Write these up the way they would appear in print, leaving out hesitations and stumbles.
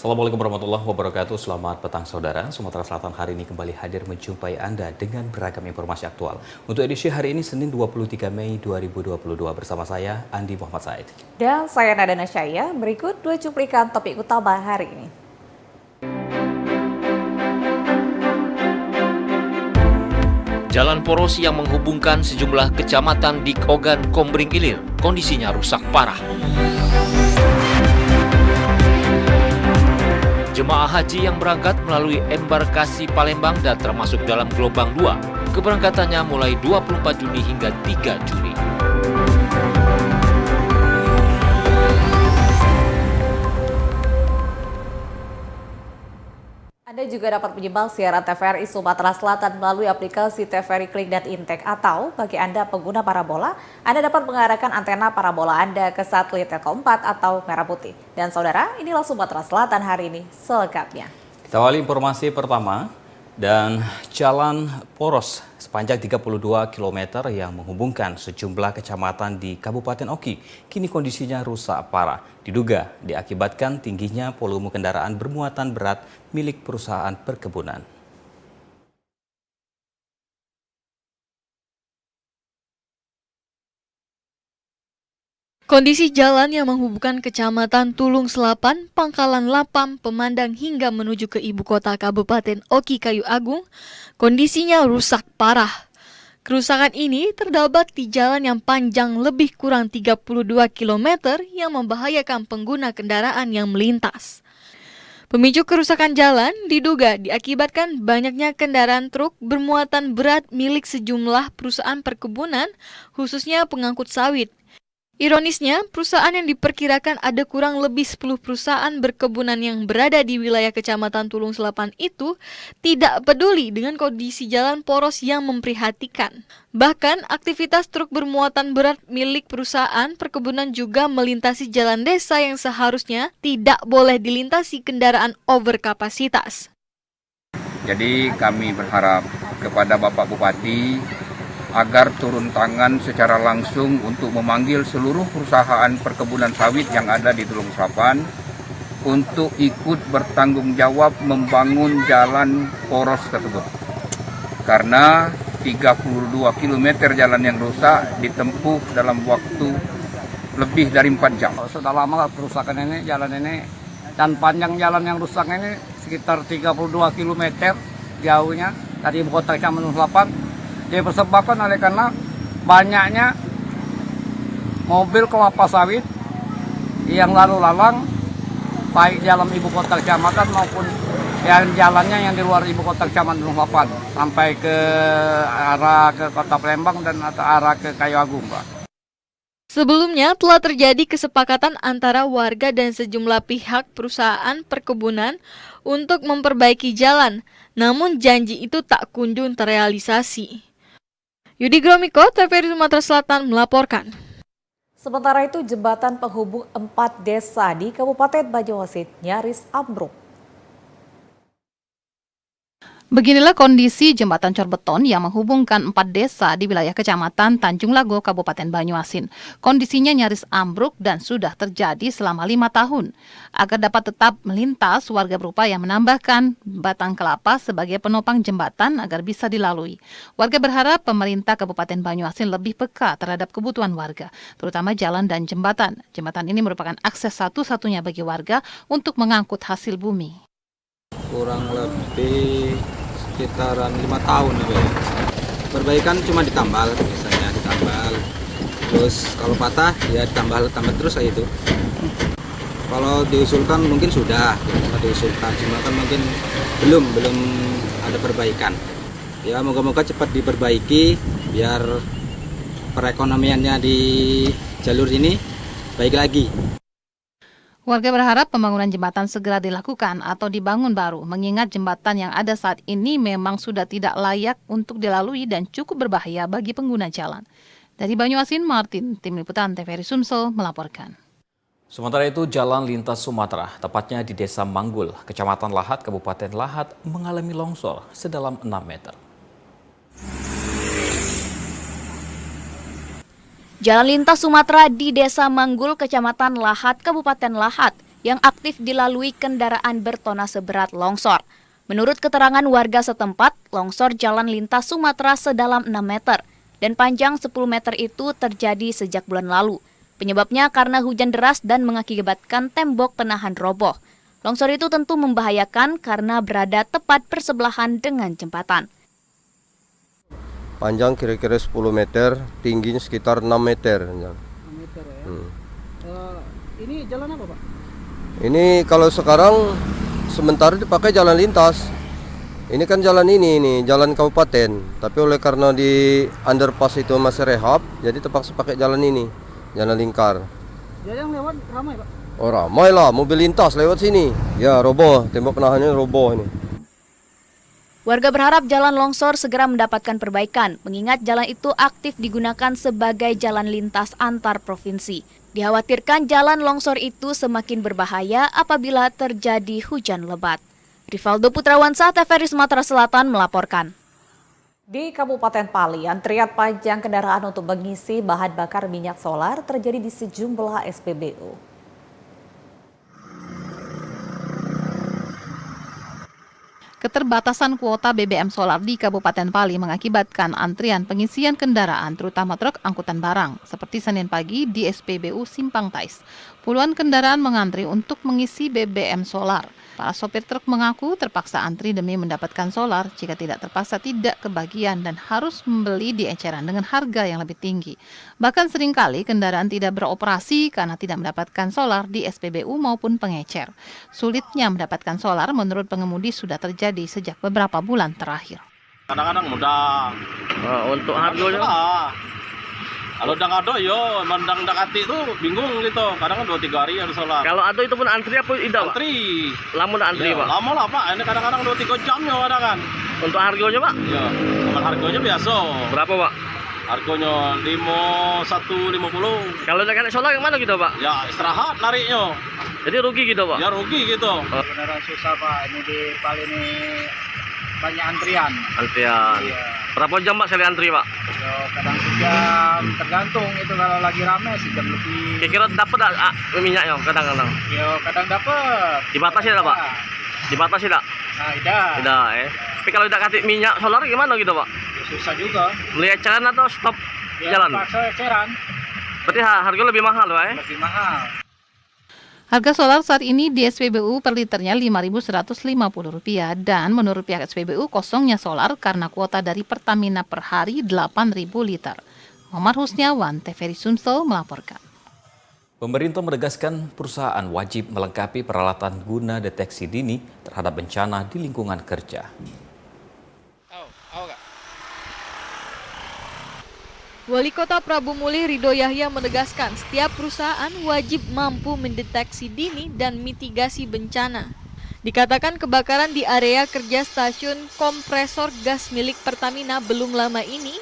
Assalamualaikum warahmatullahi wabarakatuh. Selamat petang saudara. Sumatera Selatan hari ini kembali hadir menjumpai Anda dengan beragam informasi aktual. Untuk edisi hari ini Senin 23 Mei 2022 bersama saya Andi Muhammad Said. Dan saya Nadana Syaya. Berikut 2 cuplikan topik utama hari ini. Jalan poros yang menghubungkan sejumlah kecamatan di Ogan, Kombring Ilir, kondisinya rusak parah. Jemaah haji yang berangkat melalui embarkasi Palembang dan termasuk dalam gelombang 2, keberangkatannya mulai 24 Juni hingga 3 Juli. Anda juga dapat menyimak siaran TVRI Sumatera Selatan melalui aplikasi TVRI Klik dan Intek, atau bagi Anda pengguna parabola, Anda dapat mengarahkan antena parabola Anda ke satelit Telkom 4 atau Merah Putih. Dan saudara, inilah Sumatera Selatan hari ini selengkapnya. Kita awali informasi pertama. Dan jalan poros sepanjang 32 km yang menghubungkan sejumlah kecamatan di Kabupaten Oki kini kondisinya rusak parah. Diduga diakibatkan tingginya volume kendaraan bermuatan berat milik perusahaan perkebunan. Kondisi jalan yang menghubungkan kecamatan Tulung Selapan, Pangkalan Lapam, Pemandang hingga menuju ke ibu kota Kabupaten Oki Kayu Agung, kondisinya rusak parah. Kerusakan ini terdapat di jalan yang panjang lebih kurang 32 km yang membahayakan pengguna kendaraan yang melintas. Pemicu kerusakan jalan diduga diakibatkan banyaknya kendaraan truk bermuatan berat milik sejumlah perusahaan perkebunan, khususnya pengangkut sawit. Ironisnya, perusahaan yang diperkirakan ada kurang lebih 10 perusahaan berkebunan yang berada di wilayah Kecamatan Tulung Selapan itu tidak peduli dengan kondisi jalan poros yang memprihatinkan. Bahkan, aktivitas truk bermuatan berat milik perusahaan perkebunan juga melintasi jalan desa yang seharusnya tidak boleh dilintasi kendaraan overkapasitas. Jadi kami berharap kepada Bapak Bupati agar turun tangan secara langsung untuk memanggil seluruh perusahaan perkebunan sawit yang ada di Tulung Selapan untuk ikut bertanggung jawab membangun jalan poros tersebut. Karena 32 km jalan yang rusak ditempuh dalam waktu lebih dari 4 jam. Sudah lama kerusakan ini, jalan ini, dan panjang jalan yang rusak ini sekitar 32 km jauhnya dari ibu kota Kecamatan Tulung Selapan. Disebabkan oleh karena banyaknya mobil kelapa sawit yang lalu lalang baik dalam ibu kota kecamatan maupun jalannya yang di luar ibu kota kecamatan Tulung Selapan sampai ke arah ke kota Palembang dan atau arah ke Kayu Agung, Pak. Sebelumnya telah terjadi kesepakatan antara warga dan sejumlah pihak perusahaan perkebunan untuk memperbaiki jalan, namun janji itu tak kunjung terrealisasi. Yudi Gromiko, TVRI Sumatera Selatan melaporkan. Sementara itu, jembatan penghubung 4 desa di Kabupaten Banyuasin nyaris ambruk. Beginilah kondisi jembatan cor beton yang menghubungkan 4 desa di wilayah Kecamatan Tanjung Lago, Kabupaten Banyuasin. Kondisinya nyaris ambruk dan sudah terjadi selama 5 tahun. Agar dapat tetap melintas, warga berupaya menambahkan batang kelapa sebagai penopang jembatan agar bisa dilalui. Warga berharap pemerintah Kabupaten Banyuasin lebih peka terhadap kebutuhan warga, terutama jalan dan jembatan. Jembatan ini merupakan akses satu-satunya bagi warga untuk mengangkut hasil bumi. Kurang lebih sekitaran 5 tahun ya. Perbaikan cuma ditambal, biasanya ditambal. Terus kalau patah ya ditambal terus kayak itu. Kalau diusulkan mungkin sudah, kalau diusulkan cuma kan mungkin belum ada perbaikan. Ya moga-moga cepat diperbaiki biar perekonomiannya di jalur ini baik lagi. Warga berharap pembangunan jembatan segera dilakukan atau dibangun baru, mengingat jembatan yang ada saat ini memang sudah tidak layak untuk dilalui dan cukup berbahaya bagi pengguna jalan. Dari Banyuasin, Martin, Tim Liputan TVRI Sumsel melaporkan. Sementara itu, jalan lintas Sumatera, tepatnya di Desa Manggul, Kecamatan Lahat, Kabupaten Lahat, mengalami longsor sedalam 6 meter. Jalan lintas Sumatera di Desa Manggul, Kecamatan Lahat, Kabupaten Lahat, yang aktif dilalui kendaraan bertonase berat longsor. Menurut keterangan warga setempat, longsor jalan lintas Sumatera sedalam 6 meter dan panjang 10 meter itu terjadi sejak bulan lalu. Penyebabnya karena hujan deras dan mengakibatkan tembok penahan roboh. Longsor itu tentu membahayakan karena berada tepat bersebelahan dengan jembatan. Panjang kira-kira 10 meter, tingginya sekitar 6 meter. 6 meter ya. Ini jalan apa, Pak? Ini kalau sekarang sementara dipakai jalan lintas. Ini kan jalan ini jalan kabupaten. Tapi oleh karena di underpass itu masih rehab, jadi terpaksa pakai jalan ini, jalan lingkar. Ya, yang lewat ramai, Pak? Oh ramai lah, mobil lintas lewat sini. Ya roboh, tembok penahannya roboh ini. Warga berharap jalan longsor segera mendapatkan perbaikan, mengingat jalan itu aktif digunakan sebagai jalan lintas antar provinsi. Dikhawatirkan jalan longsor itu semakin berbahaya apabila terjadi hujan lebat. Rivaldo Putrawansa, TVRI Sumatera Selatan melaporkan. Di Kabupaten Pali, antrian panjang kendaraan untuk mengisi bahan bakar minyak solar terjadi di sejumlah SPBU. Keterbatasan kuota BBM solar di Kabupaten Pali mengakibatkan antrian pengisian kendaraan terutama truk angkutan barang. Seperti Senin pagi di SPBU Simpang Tais, puluhan kendaraan mengantri untuk mengisi BBM solar. Para sopir truk mengaku terpaksa antri demi mendapatkan solar, jika tidak terpaksa tidak kebagian dan harus membeli di eceran dengan harga yang lebih tinggi. Bahkan seringkali kendaraan tidak beroperasi karena tidak mendapatkan solar di SPBU maupun pengecer. Sulitnya mendapatkan solar menurut pengemudi sudah terjadi sejak beberapa bulan terakhir. Kadang-kadang mudah. Untuk harganya? Kalau udah ada yo, mandang dekati itu bingung gitu. Kadang kan 2-3 hari harus solar. Kalau ada itu pun antri apa tidak, Pak? Antri. Lama udah antri, Ya, Pak? lama lah, Pak. Ini kadang-kadang 2-3 jam ya ada kan. Untuk harganya, Pak? Ya, kalau harganya biasa. Berapa, Pak? Harganya 150. Kalau dengan solar yang mana gitu, Pak? Ya, istirahat nariknya. Jadi rugi gitu, Pak? Ya rugi gitu. Beneran susah, Pak. Ini di Pali ini banyak antrian. Antrian. Iya. Berapa jam, Pak, sekali antri, Pak? So, kadang sejam, tergantung itu kalau lagi rame sejam lebih. Kira-kira dapat minyaknya kadang-kadang? Yo, kadang dapat. Dibatasi tak, Pak? Dibatasi tak? Nah, tidak. Tidak, Tapi kalau tidak kasih minyak solar gimana gitu, Pak? Ya, susah juga. Beli eceran atau stop Ya, jalan? paksa eceran. Berarti harga lebih mahal, Pak, Lebih mahal. Harga solar saat ini di SPBU per liternya Rp5.150 dan menurut pihak SPBU kosongnya solar karena kuota dari Pertamina per hari 8.000 liter. Muhammad Husniawan, TVRI Sumsel melaporkan. Pemerintah menegaskan perusahaan wajib melengkapi peralatan guna deteksi dini terhadap bencana di lingkungan kerja. Wali Kota Prabu Mulih Ridho Yahya menegaskan setiap perusahaan wajib mampu mendeteksi dini dan mitigasi bencana. Dikatakan kebakaran di area kerja stasiun kompresor gas milik Pertamina belum lama ini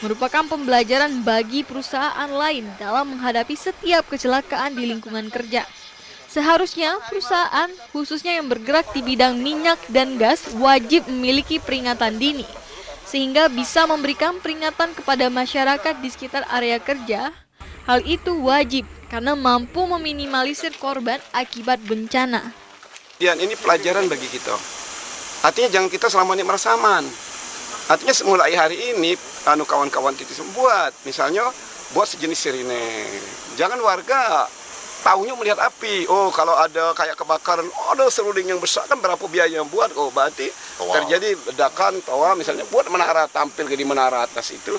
merupakan pembelajaran bagi perusahaan lain dalam menghadapi setiap kecelakaan di lingkungan kerja. Seharusnya perusahaan khususnya yang bergerak di bidang minyak dan gas wajib memiliki peringatan dini, sehingga bisa memberikan peringatan kepada masyarakat di sekitar area kerja. Hal itu wajib karena mampu meminimalisir korban akibat bencana. Dan ini pelajaran bagi kita. Artinya jangan kita selama ini merasa aman. Artinya mulai hari ini, kawan-kawan titis buat, misalnya buat sejenis sirine. Jangan warga tahunya melihat api. Oh, kalau ada kayak kebakaran, ada seruding yang besar kan berapa biaya yang buat? Oh, berarti terjadi ledakan, tawa misalnya buat menara, tampil di menara atas itu.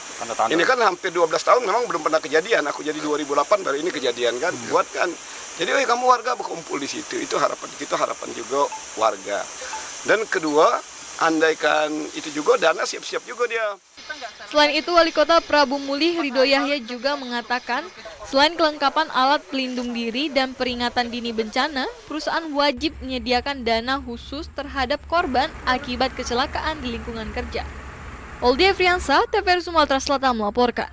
Ini kan hampir 12 tahun memang belum pernah kejadian. Aku jadi 2008 baru ini kejadian kan, buat kan. Jadi kamu warga berkumpul di situ. Itu harapan kita, harapan juga warga. Dan kedua, andaikan itu juga dana siap-siap juga dia. Selain itu, Wali Kota Prabu Mulih Ridho Yahya juga mengatakan, selain kelengkapan alat pelindung diri dan peringatan dini bencana, perusahaan wajib menyediakan dana khusus terhadap korban akibat kecelakaan di lingkungan kerja. Oldi Efriansa, TVRI Sumatera Selatan melaporkan.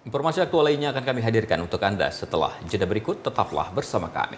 Informasi aktual lainnya akan kami hadirkan untuk Anda setelah jeda berikut. Tetaplah bersama kami.